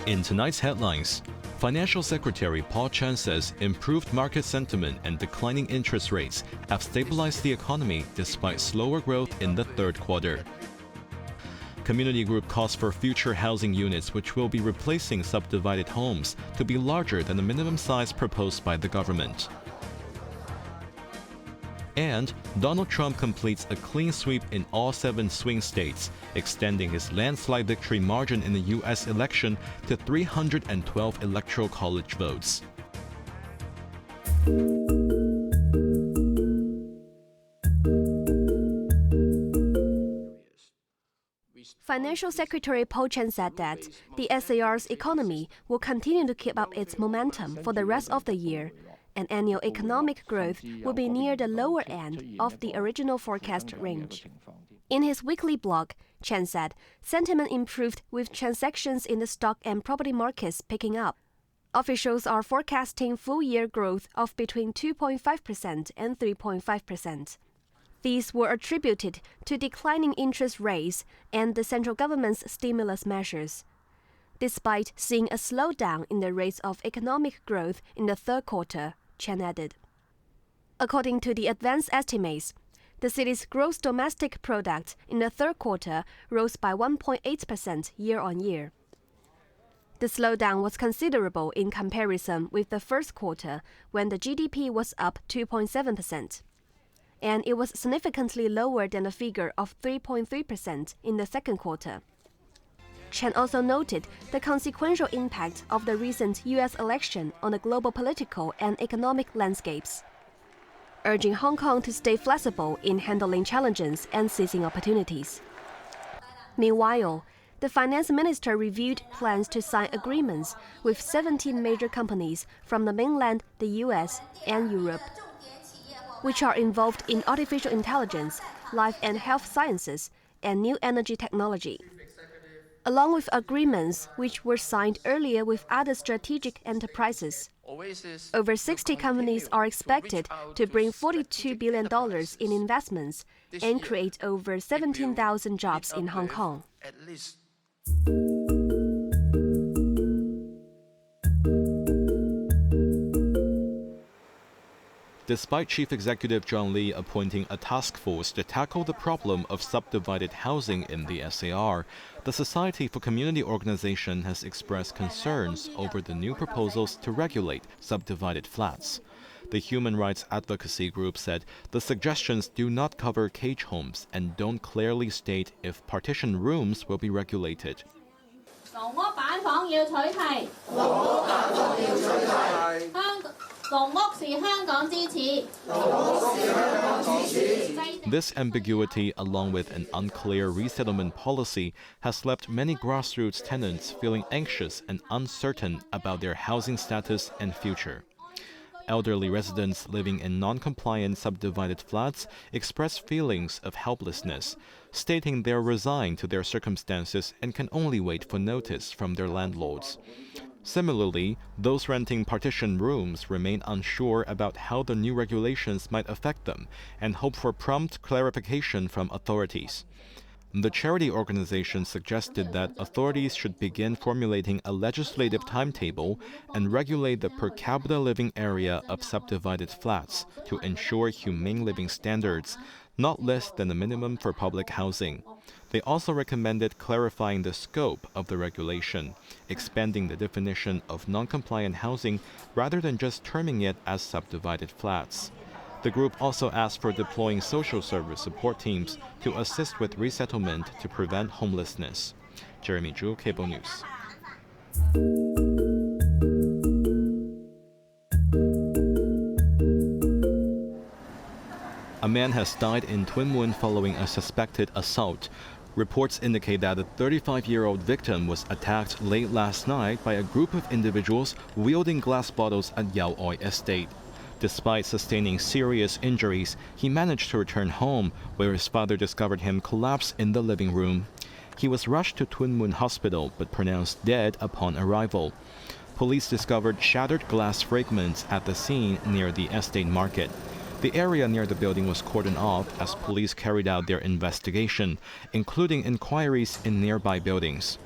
In tonight's headlines, Financial Secretary Paul Chan says improved market sentiment and declining interest rates have stabilized the economy despite slower growth in the third quarter. Community group calls for future housing units which will be replacing subdivided homes to be larger than the minimum size proposed by the government. And Donald Trump completes a clean sweep in all 7 swing states, extending his landslide victory margin in the U.S. election to 312 electoral college votes. Financial Secretary Paul Chan said that the SAR's economy will continue to keep up its momentum for the rest of the year, and annual economic growth will be near the lower end of the original forecast range. In his weekly blog, Chan said sentiment improved with transactions in the stock and property markets picking up. Officials are forecasting full-year growth of between 2.5% and 3.5%. These were attributed to declining interest rates and the central government's stimulus measures, despite seeing a slowdown in the rates of economic growth in the third quarter, Chan added. According to the advanced estimates, the city's gross domestic product in the third quarter rose by 1.8% year-on-year. The slowdown was considerable in comparison with the first quarter, when the GDP was up 2.7%. And it was significantly lower than the figure of 3.3% in the second quarter. Chan also noted the consequential impact of the recent U.S. election on the global political and economic landscapes, urging Hong Kong to stay flexible in handling challenges and seizing opportunities. Meanwhile, the finance minister reviewed plans to sign agreements with 17 major companies from the mainland, the U.S., and Europe, which are involved in artificial intelligence, life and health sciences, and new energy technology, along with agreements which were signed earlier with other strategic enterprises. Over 60 companies are expected to bring $42 billion in investments and create over 17,000 jobs in Hong Kong. Despite Chief Executive John Lee appointing a task force to tackle the problem of subdivided housing in the SAR, the Society for Community Organization has expressed concerns over the new proposals to regulate subdivided flats. The human rights advocacy group said the suggestions do not cover cage homes and don't clearly state if partition rooms will be regulated. This ambiguity, along with an unclear resettlement policy, has left many grassroots tenants feeling anxious and uncertain about their housing status and future. Elderly residents living in non-compliant subdivided flats express feelings of helplessness, stating they're resigned to their circumstances and can only wait for notice from their landlords. Similarly, those renting partition rooms remain unsure about how the new regulations might affect them and hope for prompt clarification from authorities. The charity organization suggested that authorities should begin formulating a legislative timetable and regulate the per capita living area of subdivided flats to ensure humane living standards, not less than the minimum for public housing. They also recommended clarifying the scope of the regulation, expanding the definition of non-compliant housing rather than just terming it as subdivided flats. The group also asked for deploying social service support teams to assist with resettlement to prevent homelessness. Jeremy Zhu, Cable News. A man has died in Tuen Mun following a suspected assault. Reports indicate that the 35-year-old victim was attacked late last night by a group of individuals wielding glass bottles at Yao Oi Estate. Despite sustaining serious injuries, he managed to return home, where his father discovered him collapsed in the living room. He was rushed to Tuen Mun Hospital but pronounced dead upon arrival. Police discovered shattered glass fragments at the scene near the estate market. The area near the building was cordoned off as police carried out their investigation, including inquiries in nearby buildings.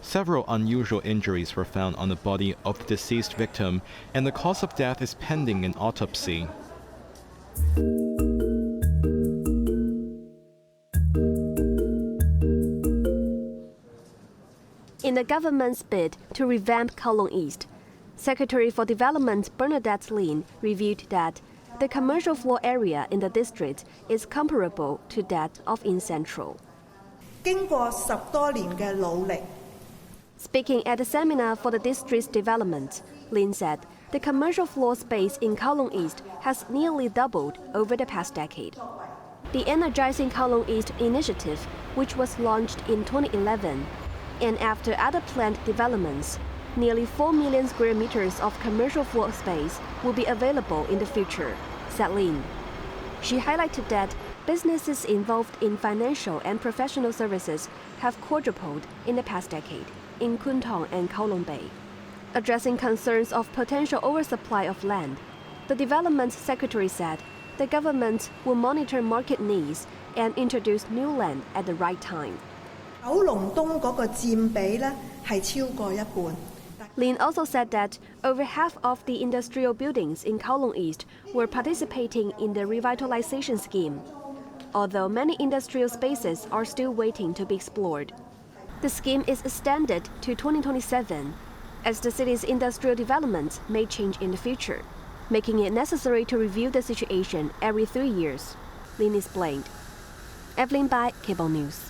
Several unusual injuries were found on the body of the deceased victim, and the cause of death is pending an autopsy. In the government's bid to revamp Colog East, Secretary for Development Bernadette Lin revealed that the commercial floor area in the district is comparable to that of in Central. 經過10多年嘅努力 Speaking at a seminar for the district's development, Lin said the commercial floor space in Colog East has nearly doubled over the past decade. The Energizing Colog East initiative, which was launched in 2011, and after other planned developments, nearly 4 million square meters of commercial floor space will be available in the future, said Lin. She highlighted that businesses involved in financial and professional services have quadrupled in the past decade in Kwun Tong and Kowloon Bay. Addressing concerns of potential oversupply of land, the Development Secretary said the government will monitor market needs and introduce new land at the right time. 九龍東嗰個佔比呢係超過一半。 Lin also said that over half of the industrial buildings in Kowloon East were participating in the revitalization scheme, although many industrial spaces are still waiting to be explored. The scheme is extended to 2027, as the city's industrial development may change in the future, making it necessary to review the situation every 3 years, Lin explained. Evelyn Bai, Cable News.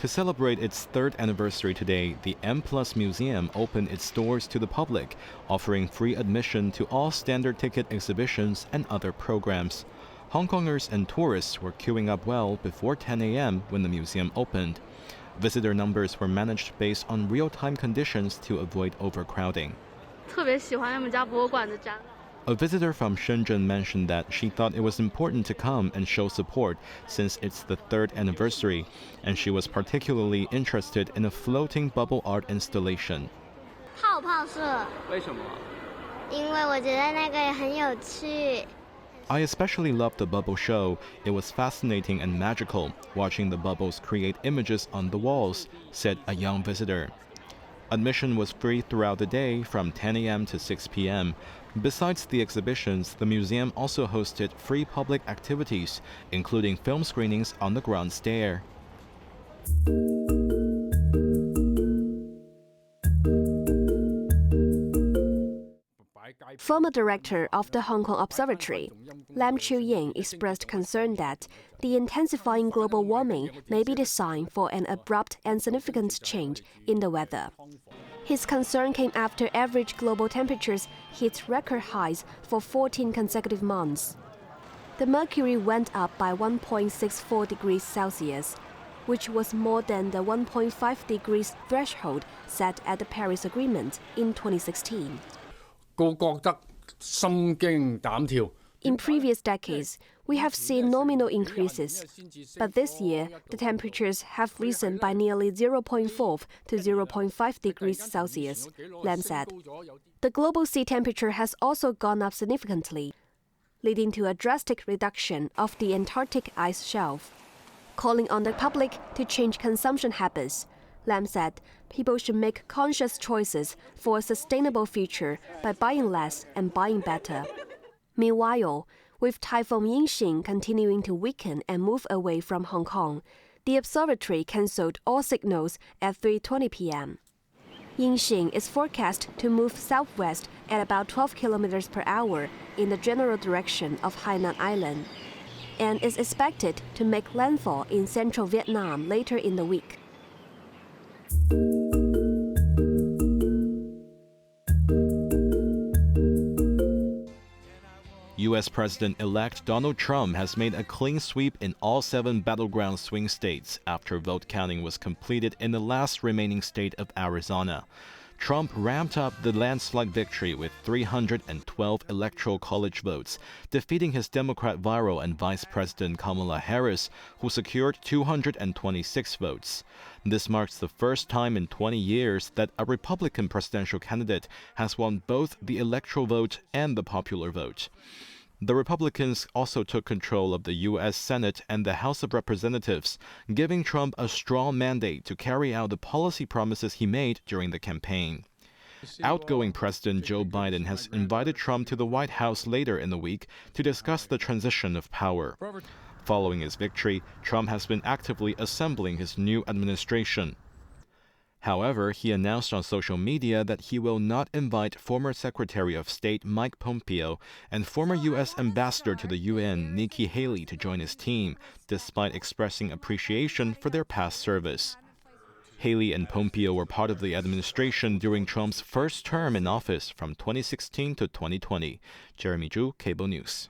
To celebrate its third anniversary today, the M+ Museum opened its doors to the public, offering free admission to all standard ticket exhibitions and other programs. Hong Kongers and tourists were queuing up well before 10 a.m. when the museum opened. Visitor numbers were managed based on real-time conditions to avoid overcrowding. 特别喜欢他们家博物馆的展览。 A visitor from Shenzhen mentioned that she thought it was important to come and show support since it's the third anniversary, and she was particularly interested in a floating bubble art installation. 泡泡社。为什么？因为我觉得那个很有趣。 I especially loved the bubble show. It was fascinating and magical, watching the bubbles create images on the walls, said a young visitor. Admission was free throughout the day from 10 a.m. to 6 p.m. Besides the exhibitions, the museum also hosted free public activities, including film screenings on the ground stair. Former director of the Hong Kong Observatory, Lam Chiu-ying, expressed concern that the intensifying global warming may be the sign for an abrupt and significant change in the weather. His concern came after average global temperatures hit record highs for 14 consecutive months. The mercury went up by 1.64 degrees Celsius, which was more than the 1.5 degrees threshold set at the Paris Agreement in 2016. In previous decades, we have seen nominal increases, but this year the temperatures have risen by nearly 0.4 to 0.5 degrees Celsius, Lam said. The global sea temperature has also gone up significantly, leading to a drastic reduction of the Antarctic ice shelf. Calling on the public to change consumption habits, Lam said people should make conscious choices for a sustainable future by buying less and buying better. Meanwhile, with Typhoon Yingxing continuing to weaken and move away from Hong Kong, the observatory cancelled all signals at 3:20 p.m. Yingxing is forecast to move southwest at about 12 kilometers per hour in the general direction of Hainan Island, and is expected to make landfall in central Vietnam later in the week. U.S. President-elect Donald Trump has made a clean sweep in all 7 battleground swing states after vote counting was completed in the last remaining state of Arizona. Trump ramped up the landslide victory with 312 electoral college votes, defeating his Democrat rival and Vice President Kamala Harris, who secured 226 votes. This marks the first time in 20 years that a Republican presidential candidate has won both the electoral vote and the popular vote. The Republicans also took control of the U.S. Senate and the House of Representatives, giving Trump a strong mandate to carry out the policy promises he made during the campaign. Outgoing President Joe Biden has invited Trump to the White House later in the week to discuss the transition of power. Following his victory, Trump has been actively assembling his new administration. However, he announced on social media that he will not invite former Secretary of State Mike Pompeo and former U.S. Ambassador to the UN Nikki Haley to join his team, despite expressing appreciation for their past service. Haley and Pompeo were part of the administration during Trump's first term in office from 2016 to 2020. Jeremy Zhu, Cable News.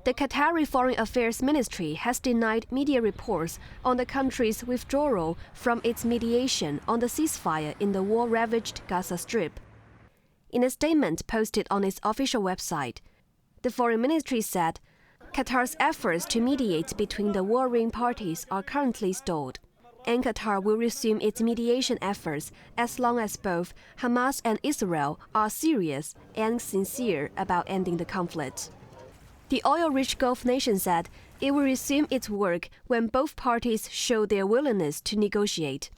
The Qatari Foreign Affairs Ministry has denied media reports on the country's withdrawal from its mediation on the ceasefire in the war-ravaged Gaza Strip. In a statement posted on its official website, the Foreign Ministry said Qatar's efforts to mediate between the warring parties are currently stalled, and Qatar will resume its mediation efforts as long as both Hamas and Israel are serious and sincere about ending the conflict. The oil-rich Gulf nation said it will resume its work when both parties show their willingness to negotiate.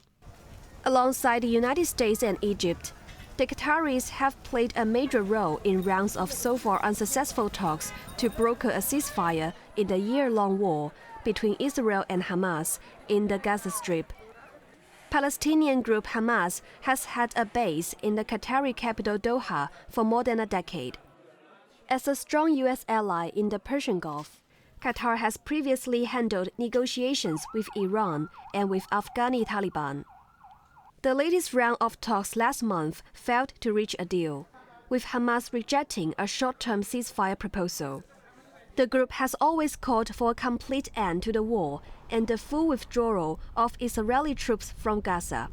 Alongside the United States and Egypt, the Qataris have played a major role in rounds of so far unsuccessful talks to broker a ceasefire in the year-long war between Israel and Hamas in the Gaza Strip. Palestinian group Hamas has had a base in the Qatari capital Doha for more than a decade. As a strong U.S. ally in the Persian Gulf, Qatar has previously handled negotiations with Iran and with Afghani Taliban. The latest round of talks last month failed to reach a deal, with Hamas rejecting a short-term ceasefire proposal. The group has always called for a complete end to the war and the full withdrawal of Israeli troops from Gaza.